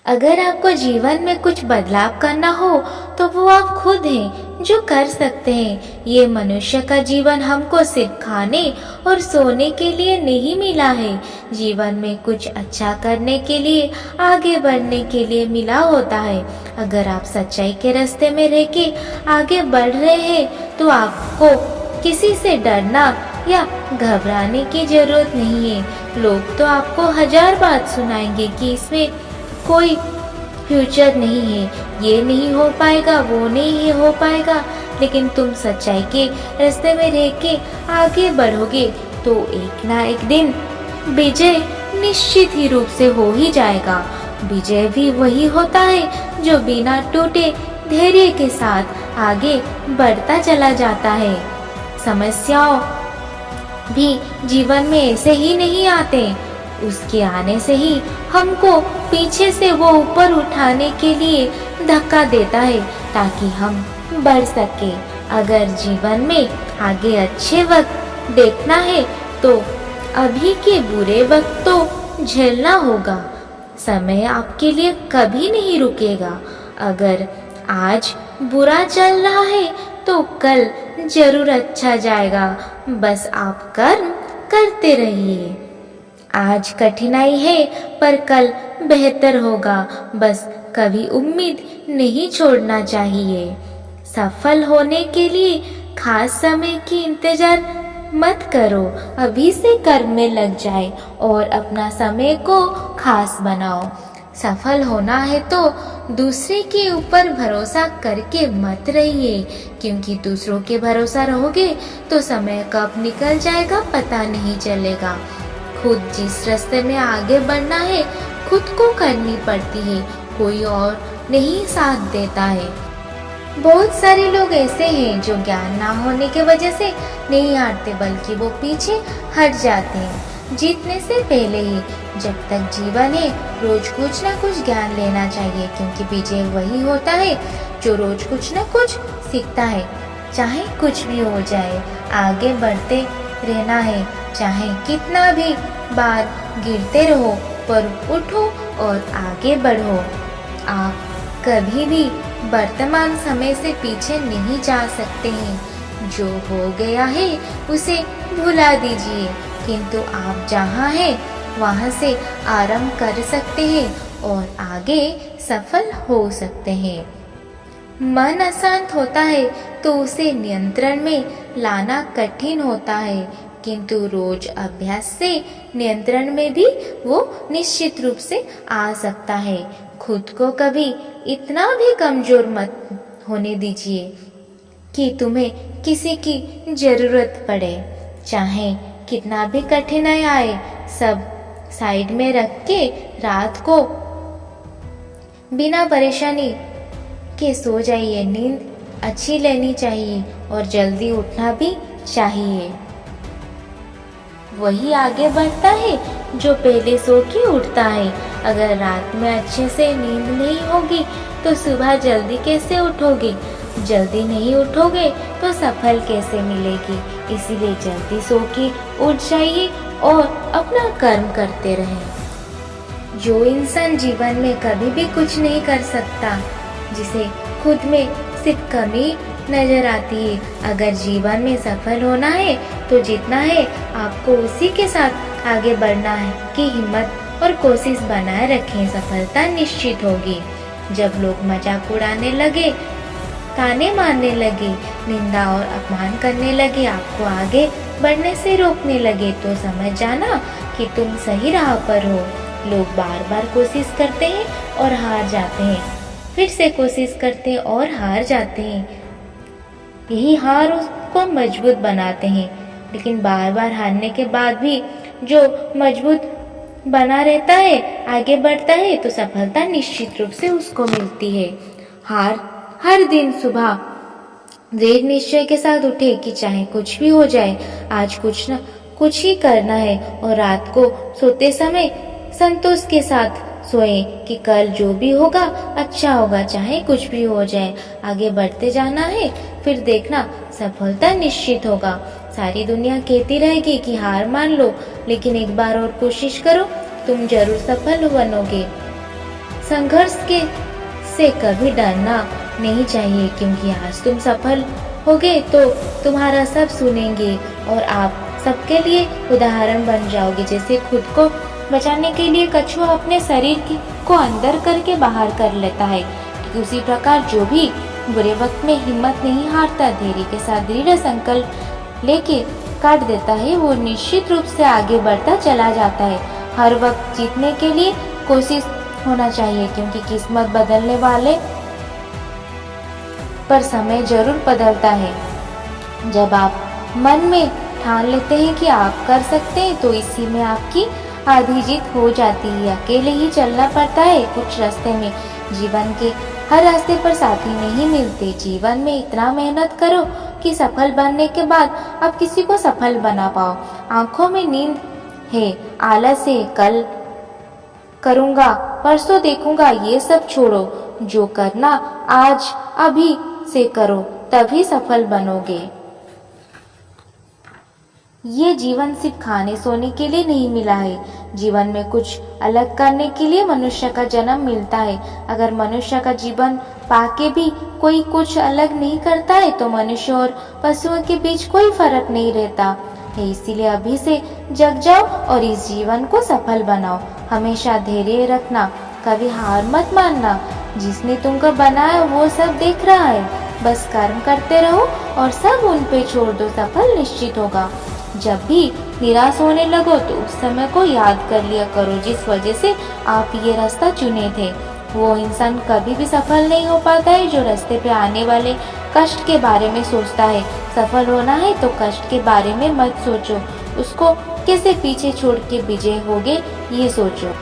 अगर आपको जीवन में कुछ बदलाव करना हो तो वो आप खुद हैं जो कर सकते हैं। ये मनुष्य का जीवन हमको सिर्फ खाने और सोने के लिए नहीं मिला है। जीवन में कुछ अच्छा करने के लिए, आगे बढ़ने के लिए मिला होता है। अगर आप सच्चाई के रास्ते में रह के आगे बढ़ रहे हैं तो आपको किसी से डरना या घबराने की जरूरत नहीं है। लोग तो आपको 1000 बात सुनाएंगे कि इसमें कोई फ्यूचर नहीं है, ये नहीं हो पाएगा, वो नहीं हो पाएगा, लेकिन तुम सच्चाई के रास्ते में रह के आगे बढ़ोगे तो एक ना एक दिन विजय निश्चित ही रूप से हो ही जाएगा। विजय भी वही होता है जो बिना टूटे धैर्य के साथ आगे बढ़ता चला जाता है। समस्याओं भी जीवन में ऐसे ही नहीं आते, उसके आने से ही हमको पीछे से वो ऊपर उठाने के लिए धक्का देता है ताकि हम बढ़ सके। अगर जीवन में आगे अच्छे वक्त देखना है तो अभी के बुरे वक्त तो झेलना होगा। समय आपके लिए कभी नहीं रुकेगा। अगर आज बुरा चल रहा है तो कल जरूर अच्छा जाएगा। बस आप कर्म करते रहिए। आज कठिनाई है पर कल बेहतर होगा। बस कभी उम्मीद नहीं छोड़ना चाहिए। सफल होने के लिए खास समय की इंतजार मत करो, अभी से कर्म में लग जाए और अपना समय को खास बनाओ। सफल होना है तो दूसरे के ऊपर भरोसा करके मत रहिए, क्योंकि दूसरों के भरोसा रहोगे तो समय कब निकल जाएगा पता नहीं चलेगा। खुद जिस रास्ते में आगे बढ़ना है खुद को करनी पड़ती है, कोई और नहीं साथ देता है। बहुत सारे लोग ऐसे हैं जो ज्ञान ना होने की वजह से नहीं हारते बल्कि वो पीछे हट जाते हैं जीतने से पहले ही। जब तक जीवन है रोज कुछ ना कुछ ज्ञान लेना चाहिए, क्योंकि विजय वही होता है जो रोज कुछ ना कुछ सीखता है। चाहे कुछ भी हो जाए आगे बढ़ते रहना है, चाहे कितना भी बार गिरते रहो पर उठो और आगे बढ़ो। आप कभी भी वर्तमान समय से पीछे नहीं जा सकते हैं। जो हो गया है उसे भुला दीजिए, किंतु आप जहाँ हैं वहाँ से आरंभ कर सकते हैं और आगे सफल हो सकते हैं। मन अशांत होता है तो उसे नियंत्रण में लाना कठिन होता है, किंतु रोज अभ्यास से नियंत्रण में भी वो निश्चित रूप से आ सकता है। खुद को कभी इतना भी कमजोर मत होने दीजिए कि तुम्हें किसी की जरूरत पड़े। चाहे कितना भी कठिनाई आए, सब साइड में रख के रात को बिना परेशानी के सो जाइए। नींद अच्छी लेनी चाहिए और जल्दी उठना भी चाहिए। वही आगे बढ़ता है जो पहले सो के उठता है। अगर रात में अच्छे से नींद नहीं होगी तो सुबह जल्दी कैसे उठोगे? जल्दी नहीं उठोगे तो सफल कैसे मिलेगी? इसीलिए जल्दी सो के उठ जाइए और अपना कर्म करते रहें। जो इंसान जीवन में कभी भी कुछ नहीं कर सकता, जिसे खुद में सिर्फ कमी नजर आती है, अगर जीवन में सफल होना है तो जितना है आपको उसी के साथ आगे बढ़ना है कि हिम्मत और कोशिश बनाए रखें। सफलता निश्चित होगी। जब लोग मजाक उड़ाने लगे, ताने मारने लगे, निंदा और अपमान करने लगे, आपको आगे बढ़ने से रोकने लगे, तो समझ जाना कि तुम सही राह पर हो। लोग बार बार कोशिश करते हैं और हार जाते हैं, फिर से कोशिश करते हैं और हार जाते हैं। यही हार उसको मजबूत बनाते हैं, लेकिन बार बार हारने के बाद भी जो मजबूत बना रहता है, आगे बढ़ता है, तो सफलता निश्चित रूप से उसको मिलती है। हर दिन सुबह दृढ़ निश्चय के साथ उठे कि चाहे कुछ भी हो जाए, आज कुछ न कुछ ही करना है, और रात को सोते समय संतोष के साथ सोए कि कल जो भी होगा अच्छा होगा, चाहे कुछ भी हो जाए। आगे बढ़ते जाना है, फिर देखना सफलता निश्चित होगा। सारी दुनिया कहती रहेगी कि हार मान लो, लेकिन एक बार और कोशिश करो, तुम जरूर सफल बनोगे। संघर्ष के से कभी डरना नहीं चाहिए, क्योंकि आज तुम सफल होगे तो तुम्हारा सब सुनेंगे और आप सबके लिए उदाहरण बन जाओगे। जैसे खुद को बचाने के लिए कछुआ अपने शरीर को अंदर करके बाहर कर लेता है, ठीक उसी प्रकार जो भी बुरे वक्त में हिम्मत नहीं हारता, धैर्य के साथ दृढ़ संकल्प लेके काट देता है, वो निश्चित रूप से आगे बढ़ता चला जाता है। हर वक्त जीतने के लिए कोशिश होना चाहिए, क्योंकि किस्मत बदलने वाले पर समय जरूर बदलता है। जब आप मन में ठान लेते हैं कि आप कर सकते हैं, तो इसी में आपकी आधी जीत हो जाती है। अकेले ही चलना पड़ता है कुछ रास्ते में, जीवन के हर रास्ते पर साथी नहीं मिलते। जीवन में इतना मेहनत करो कि सफल बनने के बाद आप किसी को सफल बना पाओ। आंखों में नींद है, आलस है, कल करूँगा, परसों देखूंगा, ये सब छोड़ो। जो करना आज अभी से करो, तभी सफल बनोगे। ये जीवन सिर्फ खाने सोने के लिए नहीं मिला है। जीवन में कुछ अलग करने के लिए मनुष्य का जन्म मिलता है। अगर मनुष्य का जीवन पाके भी कोई कुछ अलग नहीं करता है, तो मनुष्य और पशुओं के बीच कोई फर्क नहीं रहता है। इसीलिए अभी से जग जाओ और इस जीवन को सफल बनाओ। हमेशा धैर्य रखना, कभी हार मत मानना। जिसने तुमको बनाया वो सब देख रहा है, बस कर्म करते रहो और सब उन पे छोड़ दो, सफल निश्चित होगा। जब भी निराश होने लगो तो उस समय को याद कर लिया करो जिस वजह से आप ये रास्ता चुने थे। वो इंसान कभी भी सफल नहीं हो पाता है जो रास्ते पे आने वाले कष्ट के बारे में सोचता है। सफल होना है तो कष्ट के बारे में मत सोचो, उसको कैसे पीछे छोड़ के विजय होगे ये सोचो।